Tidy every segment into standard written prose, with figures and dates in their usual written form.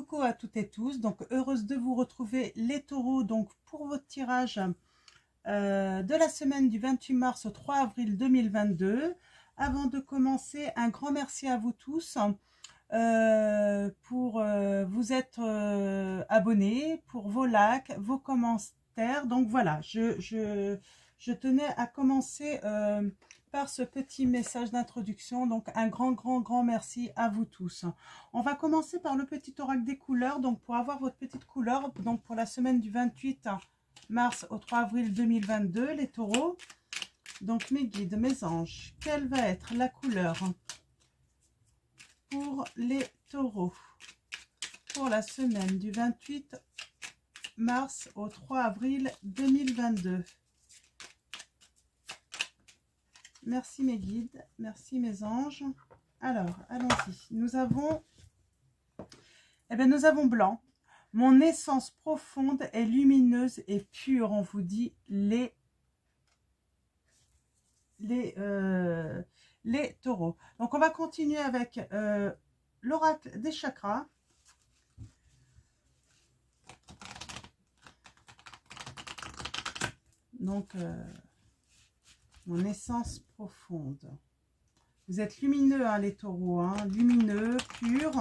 coucou à toutes et tous, donc heureuse de vous retrouver les taureaux donc pour votre tirage de la semaine du 28 mars au 3 avril 2022. Avant de commencer, un grand merci à vous tous pour vous être abonnés, pour vos likes, vos commentaires. Donc voilà, je tenais à commencer par ce petit message d'introduction. Donc un grand merci à vous tous. On va commencer par le petit oracle des couleurs. Donc pour avoir votre petite couleur, donc pour la semaine du 28 mars au 3 avril 2022, les taureaux. Donc mes guides, mes anges, quelle va être la couleur pour les taureaux pour la semaine du 28 mars au 3 avril 2022? Merci mes guides, merci mes anges. Alors, allons-y. Nous avons blanc. Mon essence profonde est lumineuse et pure. On vous dit les taureaux. Donc, on va continuer avec l'oracle des chakras. Donc, mon essence profonde. Vous êtes lumineux, hein, les taureaux, hein, lumineux, pur.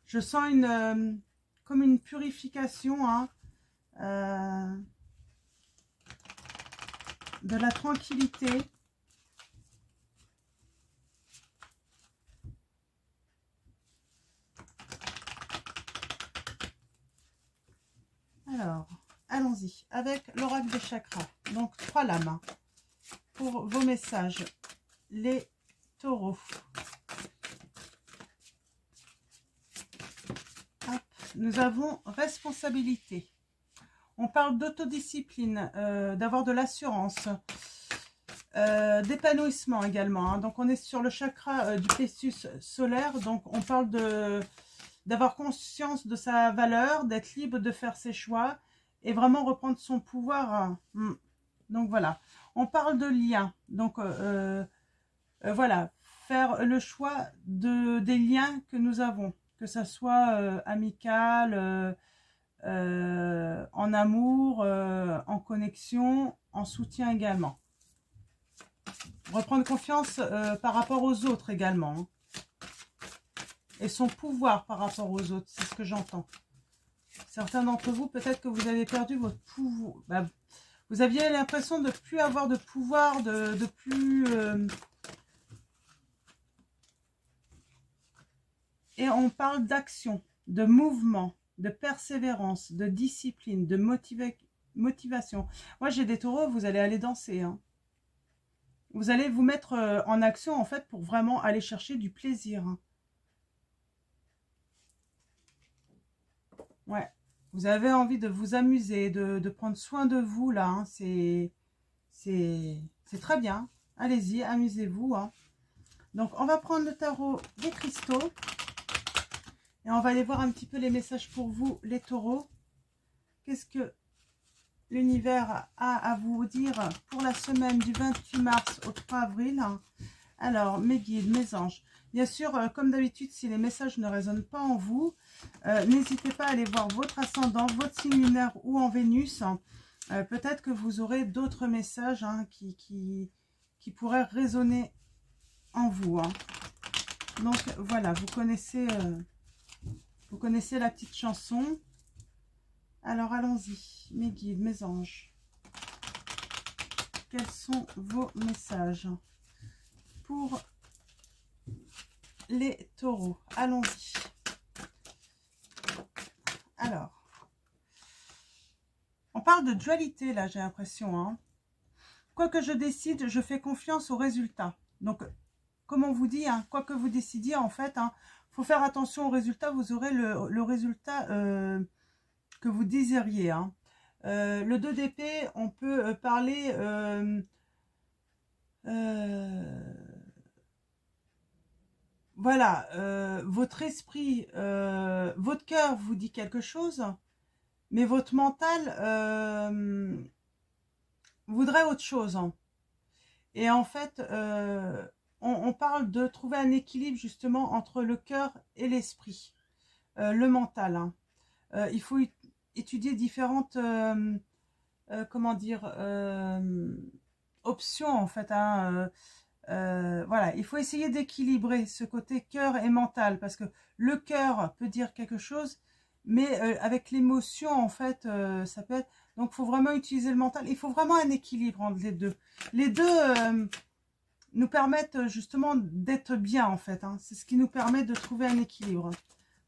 Je sens comme une purification, hein, de la tranquillité. Alors, allons-y avec l'oracle des chakras. Donc, 3 lames pour vos messages, les taureaux. Hop, nous avons responsabilité. On parle d'autodiscipline, d'avoir de l'assurance, d'épanouissement également. Hein. Donc, on est sur le chakra du plexus solaire. Donc, on parle d'avoir conscience de sa valeur, d'être libre de faire ses choix et vraiment reprendre son pouvoir. Donc, voilà. On parle de lien. Donc, voilà. Faire le choix des liens que nous avons. Que ça soit amical, en amour, en connexion, en soutien également. Reprendre confiance par rapport aux autres également. Hein. Et son pouvoir par rapport aux autres, c'est ce que j'entends. Certains d'entre vous, peut-être que vous avez perdu votre pouvoir. Bah, vous aviez l'impression de ne plus avoir de pouvoir, de plus... Et on parle d'action, de mouvement, de persévérance, de discipline, de motivation. Moi, j'ai des taureaux, vous allez aller danser. Hein. Vous allez vous mettre en action, en fait, pour vraiment aller chercher du plaisir. Hein. Ouais. Vous avez envie de vous amuser, de prendre soin de vous, là. Hein. C'est très bien. Allez-y, amusez-vous. Hein. Donc, on va prendre le tarot des cristaux. Et on va aller voir un petit peu les messages pour vous, les taureaux. Qu'est-ce que l'univers a à vous dire pour la semaine du 28 mars au 3 avril? Alors, mes guides, mes anges. Bien sûr, comme d'habitude, si les messages ne résonnent pas en vous, n'hésitez pas à aller voir votre ascendant, votre signe lunaire ou en Vénus. Peut-être que vous aurez d'autres messages hein, qui pourraient résonner en vous. Hein. Donc, voilà, vous connaissez la petite chanson. Alors, allons-y, mes guides, mes anges. Quels sont vos messages pour les taureaux? Allons-y. Alors, on parle de dualité, là, j'ai l'impression. Hein. Quoi que je décide, je fais confiance aux résultats. Donc, comme on vous dit, hein, quoi que vous décidiez, en fait, hein, faut faire attention aux résultats. Vous aurez le résultat que vous désiriez. Hein. Le 2 d'épée, on peut parler... voilà, votre esprit, votre cœur vous dit quelque chose, mais votre mental voudrait autre chose. Hein. Et en fait, on parle de trouver un équilibre justement entre le cœur et l'esprit, le mental. Hein. Il faut étudier différentes, comment dire, options en fait. Hein, voilà, il faut essayer d'équilibrer ce côté cœur et mental, parce que le cœur peut dire quelque chose, mais avec l'émotion, en fait, ça peut être... Donc, il faut vraiment utiliser le mental. Il faut vraiment un équilibre entre les deux. Les deux nous permettent justement d'être bien, en fait. Hein. C'est ce qui nous permet de trouver un équilibre.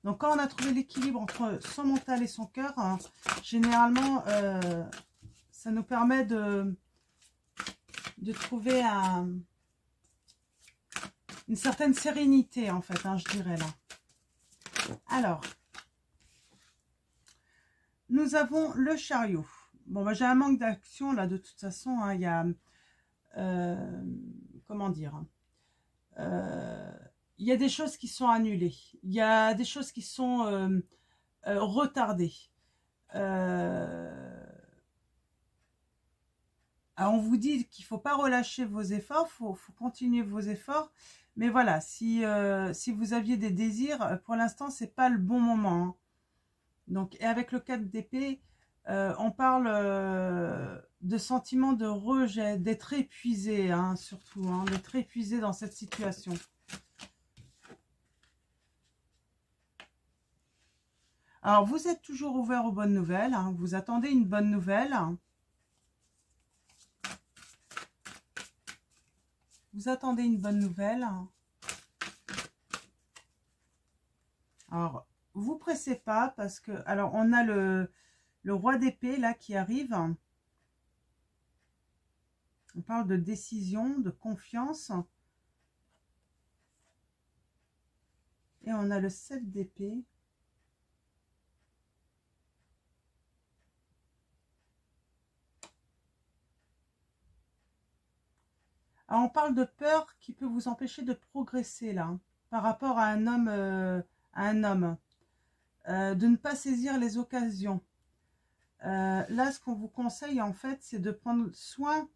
Donc, quand on a trouvé l'équilibre entre son mental et son cœur, hein, généralement, ça nous permet de trouver une certaine sérénité, en fait, hein, je dirais là. Alors, nous avons le chariot. Bon, bah, j'ai un manque d'action, là, de toute façon. Hein, il y a... comment dire, il y a des choses qui sont annulées. Il y a des choses qui sont retardées. Alors on vous dit qu'il ne faut pas relâcher vos efforts, faut continuer vos efforts. Mais voilà, si vous aviez des désirs, pour l'instant, ce n'est pas le bon moment. Hein. Donc, et avec le 4 d'épée, on parle de sentiments de rejet, d'être épuisé, hein, surtout, hein, d'être épuisé dans cette situation. Alors, vous êtes toujours ouvert aux bonnes nouvelles, hein, vous attendez une bonne nouvelle. Vous attendez une bonne nouvelle. Alors, vous pressez pas parce que... Alors, on a le roi d'épée, là, qui arrive. On parle de décision, de confiance. Et on a le 7 d'épée. Alors, on parle de peur qui peut vous empêcher de progresser, là, hein, par rapport à un homme, de ne pas saisir les occasions. Là, ce qu'on vous conseille, en fait, c'est de prendre soin,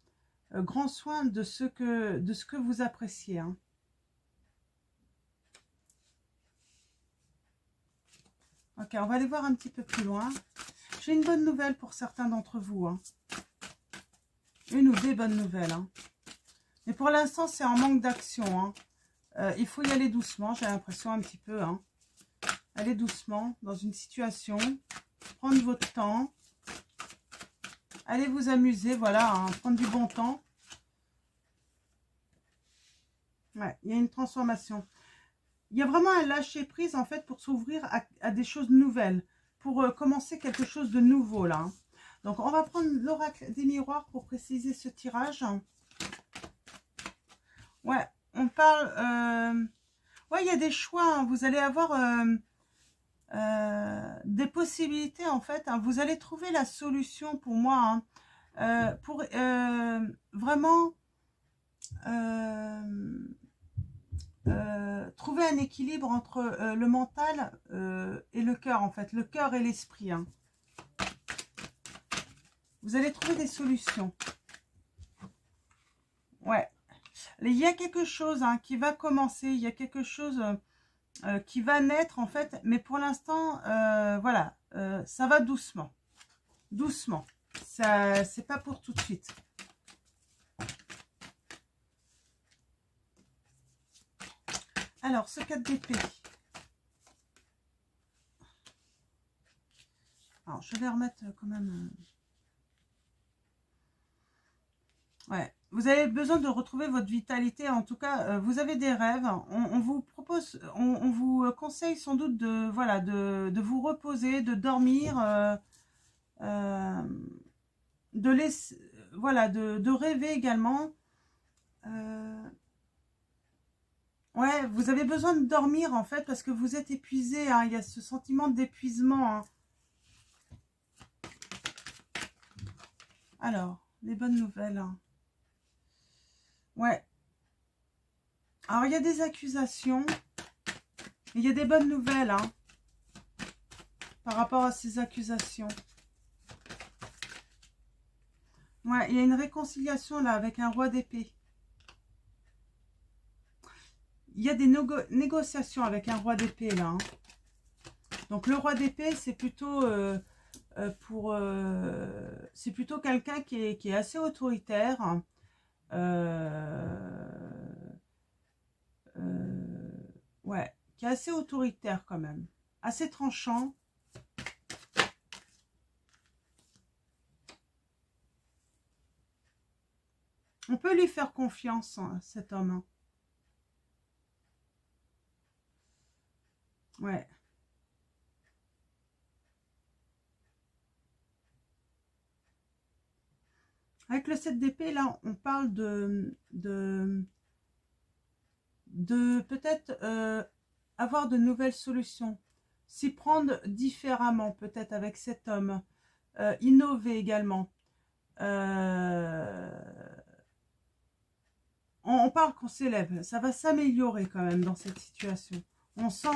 grand soin de ce que vous appréciez. Hein. Ok, on va aller voir un petit peu plus loin. J'ai une bonne nouvelle pour certains d'entre vous. Hein. Une ou des bonnes nouvelles. Hein. Mais pour l'instant, c'est en manque d'action. Hein. Il faut y aller doucement, j'ai l'impression un petit peu. Hein. Aller doucement dans une situation. Prendre votre temps. Allez vous amuser, voilà, hein, prendre du bon temps. Ouais, il y a une transformation. Il y a vraiment un lâcher-prise, en fait, pour s'ouvrir à des choses nouvelles. Pour commencer quelque chose de nouveau, là. Hein. Donc, on va prendre l'oracle des miroirs pour préciser ce tirage. Ouais, on parle... ouais, il y a des choix. Hein. Vous allez avoir des possibilités, en fait. Hein. Vous allez trouver la solution, pour moi, hein, pour vraiment... trouver un équilibre entre le mental et le cœur, en fait, le cœur et l'esprit. Hein. Vous allez trouver des solutions. Ouais. Il y a quelque chose hein, qui va commencer, il y a quelque chose qui va naître, en fait, mais pour l'instant, voilà, ça va doucement. Doucement. Ça, c'est pas pour tout de suite. Alors, ce 4 d'épée. Alors, je vais remettre quand même... Ouais. Vous avez besoin de retrouver votre vitalité. En tout cas, vous avez des rêves. On vous propose, on vous conseille sans doute de, voilà, de vous reposer, de dormir, de laisser, voilà, de rêver également. Ouais, vous avez besoin de dormir en fait parce que vous êtes épuisé. Hein, il y a ce sentiment d'épuisement. Hein. Alors, les bonnes nouvelles. Hein. Ouais. Alors, il y a des accusations. Il y a des bonnes nouvelles hein, par rapport à ces accusations. Ouais, il y a une réconciliation là avec un roi d'épée. il y a des négociations avec un roi d'épée là. Hein. Donc le roi d'épée, c'est plutôt c'est plutôt quelqu'un qui est assez autoritaire. Ouais, qui est assez autoritaire quand même, assez tranchant. On peut lui faire confiance, hein, cet homme. Ouais. Avec le 7 d'épée, là, on parle de peut-être avoir de nouvelles solutions. S'y prendre différemment, peut-être, avec cet homme. Innover également. On parle qu'on s'élève. Ça va s'améliorer quand même dans cette situation. On sent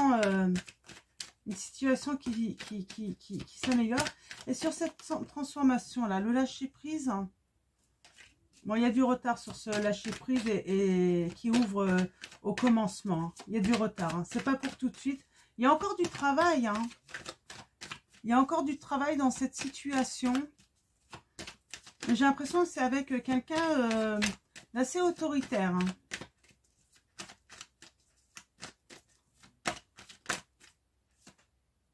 une situation qui s'améliore. Et sur cette transformation-là, le lâcher-prise... Bon, il y a du retard sur ce lâcher-prise et qui ouvre au commencement. Il y a du retard. Hein. C'est pas pour tout de suite. Il y a encore du travail. Hein. Il y a encore du travail dans cette situation. J'ai l'impression que c'est avec quelqu'un d'assez autoritaire. Hein.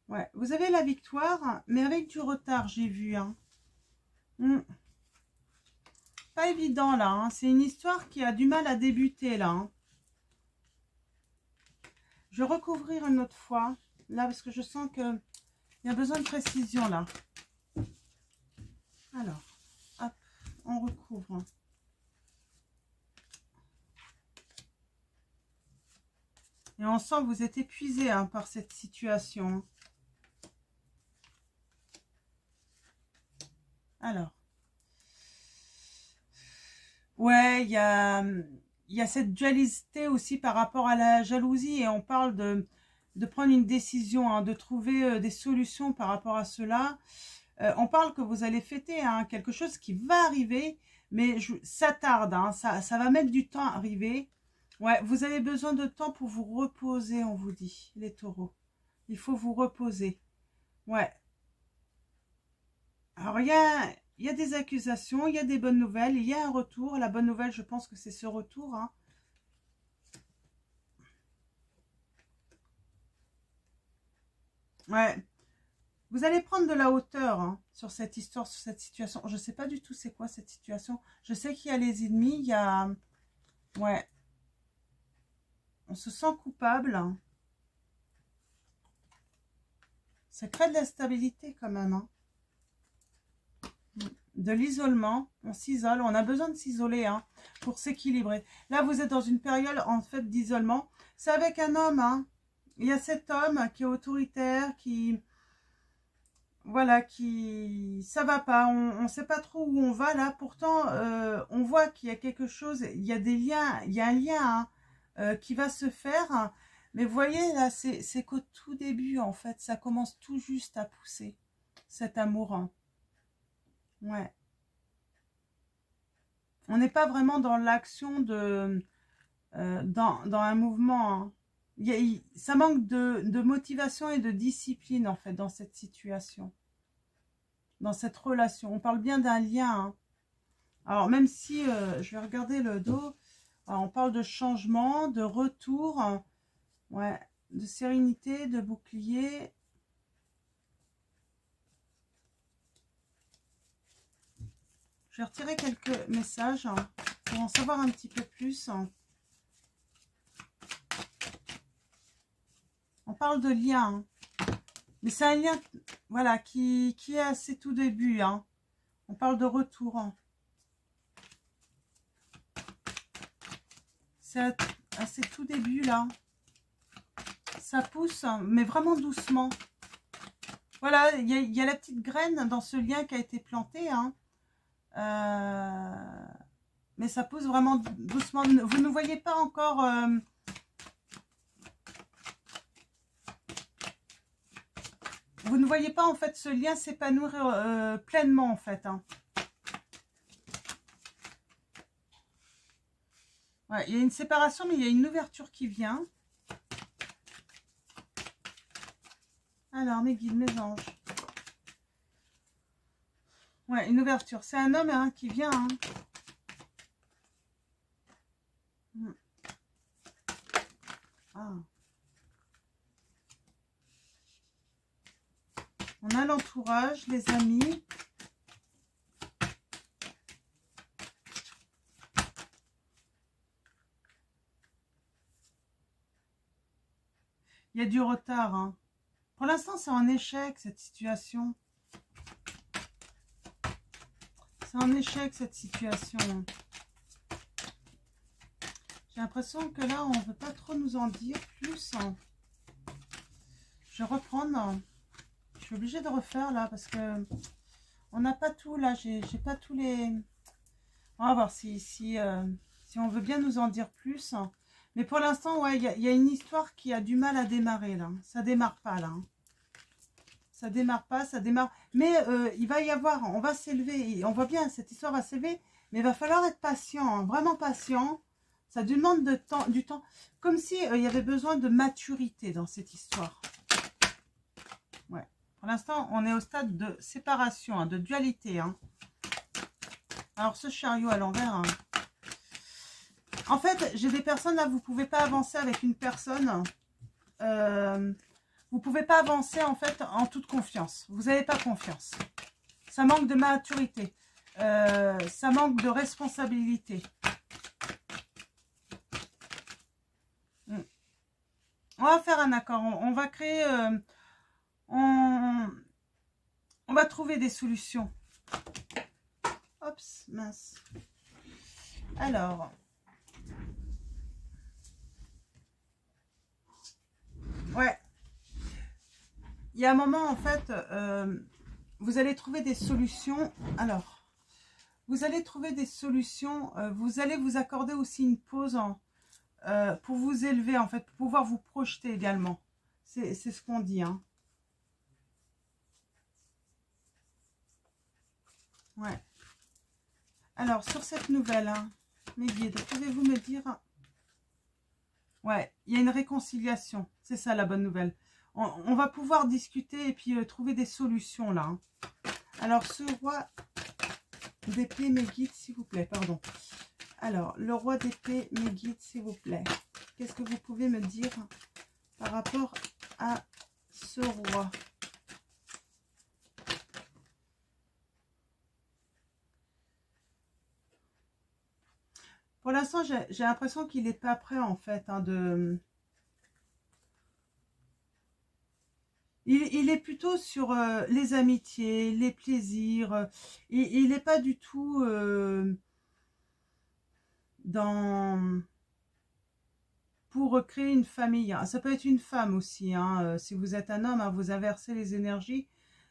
Ouais, vous avez la victoire, mais avec du retard, j'ai vu. Hein. Pas évident là, hein. C'est une histoire qui a du mal à débuter là. Hein. Je vais recouvrir une autre fois, là, parce que je sens qu'il y a besoin de précision là. Alors, hop, on recouvre. Et on sent que vous êtes épuisé hein, par cette situation. Alors. Ouais, il y a cette dualité aussi par rapport à la jalousie. Et on parle de prendre une décision, hein, de trouver des solutions par rapport à cela. On parle que vous allez fêter hein, quelque chose qui va arriver. Mais ça tarde, hein, ça va mettre du temps à arriver. Ouais, vous avez besoin de temps pour vous reposer, on vous dit, les taureaux. Il faut vous reposer. Ouais. Alors, il y a des accusations, il y a des bonnes nouvelles, il y a un retour. La bonne nouvelle, je pense que c'est ce retour. Hein. Ouais. Vous allez prendre de la hauteur hein, sur cette histoire, sur cette situation. Je ne sais pas du tout c'est quoi cette situation. Je sais qu'il y a les ennemis, il y a... Ouais. On se sent coupable. Hein. Ça crée de la stabilité quand même. Hein. De l'isolement, on s'isole, on a besoin de s'isoler hein, pour s'équilibrer. Là, vous êtes dans une période en fait d'isolement. C'est avec un homme. Hein. Il y a cet homme qui est autoritaire, qui... Voilà, ça va pas, on ne sait pas trop où on va là. Pourtant, on voit qu'il y a quelque chose, il y a des liens, il y a un lien hein, qui va se faire. Mais vous voyez là, c'est qu'au tout début en fait, ça commence tout juste à pousser cet amour. Hein. Ouais. On n'est pas vraiment dans l'action de dans un mouvement. Hein. Ça manque de motivation et de discipline en fait dans cette situation. Dans cette relation. On parle bien d'un lien. Hein. Alors, même si, je vais regarder le dos, alors, on parle de changement, de retour, hein. Ouais, de sérénité, de bouclier. Je vais retirer quelques messages hein, pour en savoir un petit peu plus. Hein. On parle de lien. Hein. Mais c'est un lien voilà, qui est à ses tout débuts. Hein. On parle de retour. Hein. C'est à ses tout débuts là. Ça pousse, mais vraiment doucement. Voilà, il y a la petite graine dans ce lien qui a été planté. Hein. Mais ça pousse vraiment doucement. Vous ne voyez pas encore... vous ne voyez pas en fait ce lien s'épanouir pleinement en fait. Hein. Ouais, il y a une séparation, mais il y a une ouverture qui vient. Alors, mes guides, mes anges. Ouais, une ouverture. C'est un homme hein, qui vient. Hein. Ah. On a l'entourage, les amis. Il y a du retard. Hein. Pour l'instant, c'est en échec, cette situation. C'est en échec, cette situation. J'ai l'impression que là, on ne veut pas trop nous en dire plus. Hein. Je vais reprendre. Je suis obligée de refaire, là, parce que on n'a pas tout, là. J'ai pas tous les... On va voir si on veut bien nous en dire plus. Mais pour l'instant, ouais, il y a une histoire qui a du mal à démarrer, là. Ça démarre pas, là. Ça démarre pas, ça démarre. Mais il va y avoir, on va s'élever. On voit bien, cette histoire va s'élever. Mais il va falloir être patient, hein, vraiment patient. Ça demande du temps. Comme si il y avait besoin de maturité dans cette histoire. Ouais. Pour l'instant, on est au stade de séparation, hein, de dualité. Hein. Alors, ce chariot à l'envers... Hein. En fait, j'ai des personnes là, vous ne pouvez pas avancer avec une personne. Vous ne pouvez pas avancer en fait en toute confiance. Vous n'avez pas confiance. Ça manque de maturité. Ça manque de responsabilité. On va faire un accord. On va créer... on va trouver des solutions. Oups, mince. Alors... Ouais. Il y a un moment, en fait, vous allez trouver des solutions. Alors, vous allez trouver des solutions. Vous allez vous accorder aussi une pause pour vous élever, en fait, pour pouvoir vous projeter également. C'est ce qu'on dit, hein. Ouais. Alors, sur cette nouvelle, hein, mes guides, pouvez-vous me dire... Ouais, il y a une réconciliation. C'est ça la bonne nouvelle. On va pouvoir discuter et puis trouver des solutions là. Hein. Alors, ce roi d'épée, mes guides, s'il vous plaît, pardon. Alors, le roi d'épée, mes guides, s'il vous plaît. Qu'est-ce que vous pouvez me dire par rapport à ce roi? Pour l'instant, j'ai l'impression qu'il n'est pas prêt, en fait, hein, de... Il est plutôt sur les amitiés, les plaisirs. Il n'est pas du tout dans... pour créer une famille. Ça peut être une femme aussi. Hein, si vous êtes un homme, hein, vous inversez les énergies.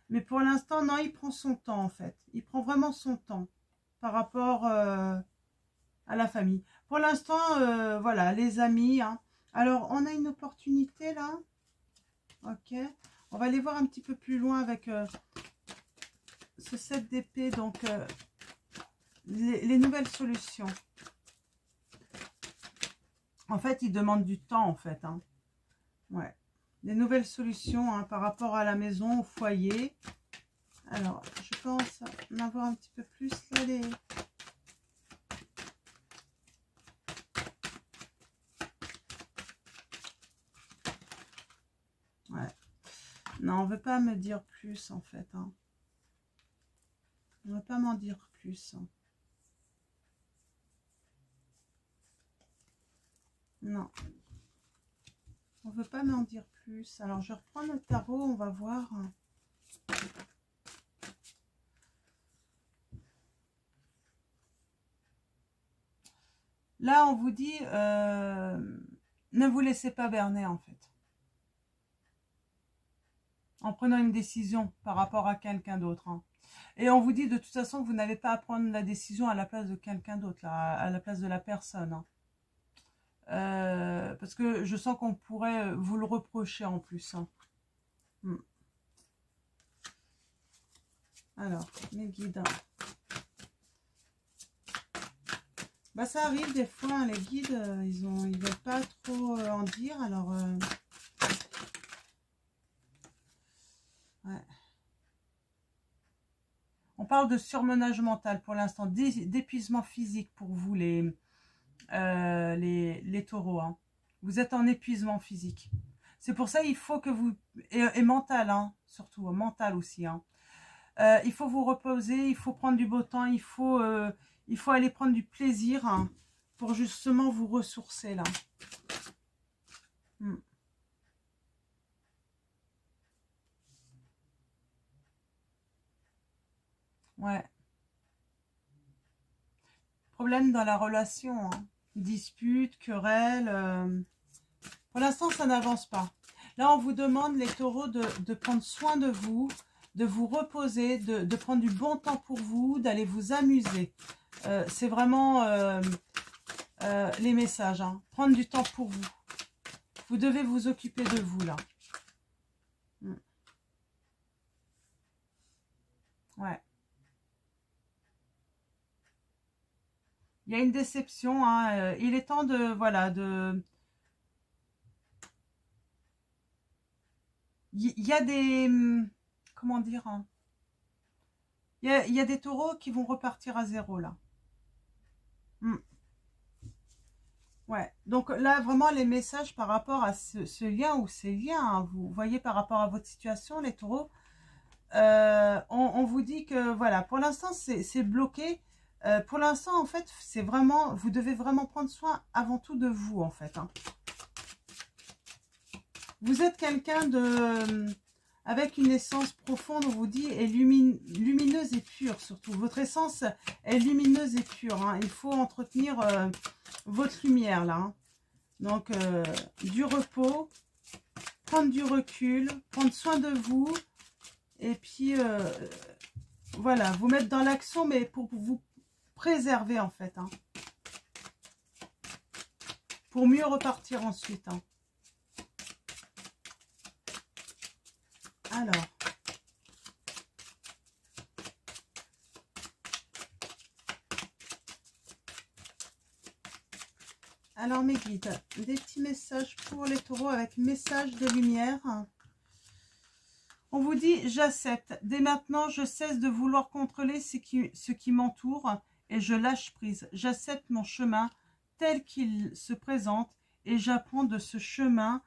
Mais pour l'instant, non, il prend son temps, en fait. Il prend vraiment son temps par rapport à la famille. Pour l'instant, voilà, les amis. Hein. Alors, on a une opportunité, là. Ok. On va aller voir un petit peu plus loin avec ce 7 d'épée. Donc, les nouvelles solutions. En fait, il demande du temps, en fait. Hein. Ouais. Les nouvelles solutions hein, par rapport à la maison, au foyer. Alors, je pense en avoir un petit peu plus là, les... Ouais. Non, on ne veut pas me dire plus, en fait. Hein. On ne veut pas m'en dire plus. Hein. Non. On ne veut pas m'en dire plus. Alors, je reprends le tarot, on va voir. Là, on vous dit, ne vous laissez pas berner, en fait. En prenant une décision par rapport à quelqu'un d'autre. Hein. Et on vous dit, de toute façon, vous n'avez pas à prendre la décision à la place de quelqu'un d'autre, à la place de la personne. Hein. Parce que je sens qu'on pourrait vous le reprocher en plus. Hein. Alors, mes guides. Bah, ça arrive des fois, hein, les guides, ils veulent pas trop en dire, alors... ouais. On parle de surmenage mental pour l'instant, d'épuisement physique pour vous, les taureaux. Hein. Vous êtes en épuisement physique. C'est pour ça il faut que vous... Et mental, hein, surtout, mental aussi. Hein. Il faut vous reposer, il faut prendre du beau temps, il faut aller prendre du plaisir, hein, pour justement vous ressourcer là. Ouais. Problème dans la relation, hein. Dispute, querelle. Pour l'instant, ça n'avance pas. Là, on vous demande, les taureaux, de prendre soin de vous reposer, de prendre du bon temps pour vous, d'aller vous amuser. C'est vraiment les messages. Hein. Prendre du temps pour vous. Vous devez vous occuper de vous, là. Ouais. Il y a une déception. Hein. Il est temps de... Voilà, de... Il y a des... Comment dire, hein, il y a des taureaux qui vont repartir à zéro, là. Ouais, donc là, vraiment, les messages par rapport à ce lien ou ces liens, hein, vous voyez, par rapport à votre situation, les taureaux, on vous dit que, voilà, pour l'instant, c'est bloqué. Pour l'instant, en fait, c'est vraiment, vous devez vraiment prendre soin avant tout de vous, en fait. Hein. Vous êtes quelqu'un avec une essence profonde, on vous dit, et lumineuse et pure, surtout. Votre essence est lumineuse et pure. Hein. Il faut entretenir votre lumière, là. Hein. Donc, du repos, prendre du recul, prendre soin de vous, et puis, voilà, vous mettre dans l'action, mais pour vous préserver, en fait. Hein. Pour mieux repartir ensuite. Hein. Alors mes guides, des petits messages pour les taureaux avec message de lumière. On vous dit, j'accepte. Dès maintenant, je cesse de vouloir contrôler ce qui m'entoure et je lâche prise. J'accepte mon chemin tel qu'il se présente et j'apprends de ce chemin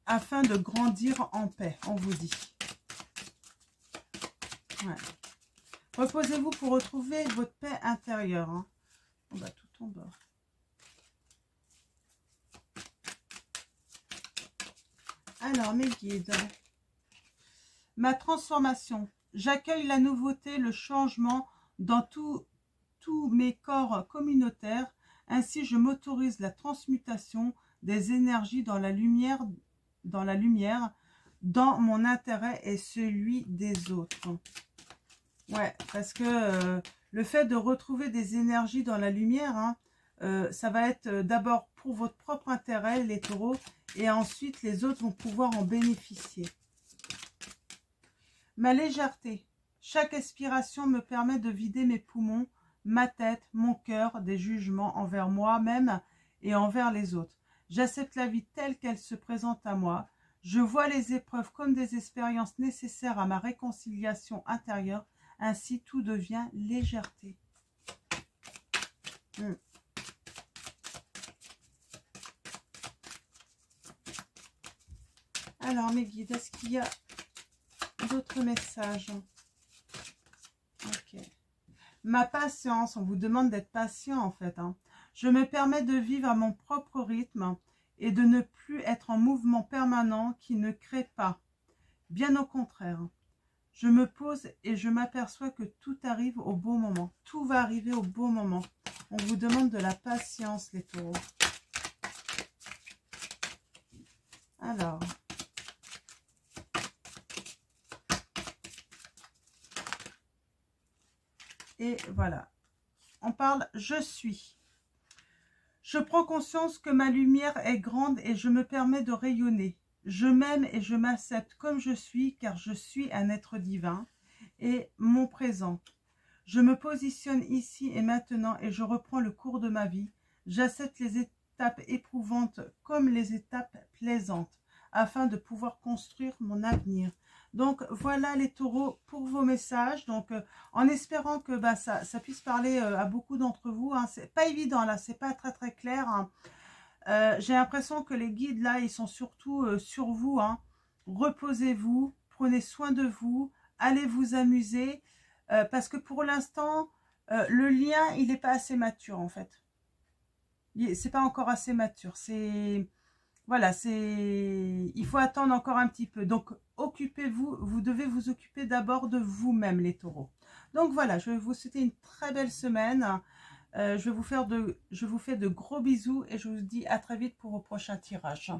afin de grandir en paix, on vous dit. Ouais. Reposez-vous pour retrouver votre paix intérieure. Hein. On va tout en bas. Alors, mes guides. Ma transformation. J'accueille la nouveauté, le changement dans tous mes corps communautaires. Ainsi, je m'autorise la transmutation des énergies dans la lumière, dans mon intérêt et celui des autres. Ouais, parce que le fait de retrouver des énergies dans la lumière, hein, ça va être d'abord pour votre propre intérêt, les taureaux, et ensuite les autres vont pouvoir en bénéficier. Ma légèreté. Chaque expiration me permet de vider mes poumons, ma tête, mon cœur des jugements envers moi-même et envers les autres. J'accepte la vie telle qu'elle se présente à moi. Je vois les épreuves comme des expériences nécessaires à ma réconciliation intérieure. Ainsi, tout devient légèreté. Alors, mes guides, est-ce qu'il y a d'autres messages? Ok. Ma patience, on vous demande d'être patient en fait. Hein. Je me permets de vivre à mon propre rythme et de ne plus être en mouvement permanent qui ne crée pas. Bien au contraire. Je me pose et je m'aperçois que tout arrive au bon moment. Tout va arriver au bon moment. On vous demande de la patience, les taureaux. Alors. Et voilà. On parle « je suis ». Je prends conscience que ma lumière est grande et je me permets de rayonner. Je m'aime et je m'accepte comme je suis car je suis un être divin et mon présent. Je me positionne ici et maintenant et je reprends le cours de ma vie. J'accepte les étapes éprouvantes comme les étapes plaisantes afin de pouvoir construire mon avenir. Donc voilà les taureaux pour vos messages. Donc en espérant que ça puisse parler à beaucoup d'entre vous. Hein. C'est pas évident là, c'est pas très clair. Hein. J'ai l'impression que les guides là, ils sont surtout sur vous. Hein. Reposez-vous, prenez soin de vous, allez vous amuser. Parce que pour l'instant, le lien, il n'est pas assez mature en fait. C'est pas encore assez mature. Voilà, il faut attendre encore un petit peu. Donc, occupez-vous, vous devez vous occuper d'abord de vous-même, les taureaux. Donc voilà, je vais vous souhaiter une très belle semaine. Je vous fais de gros bisous et je vous dis à très vite pour vos prochains tirages.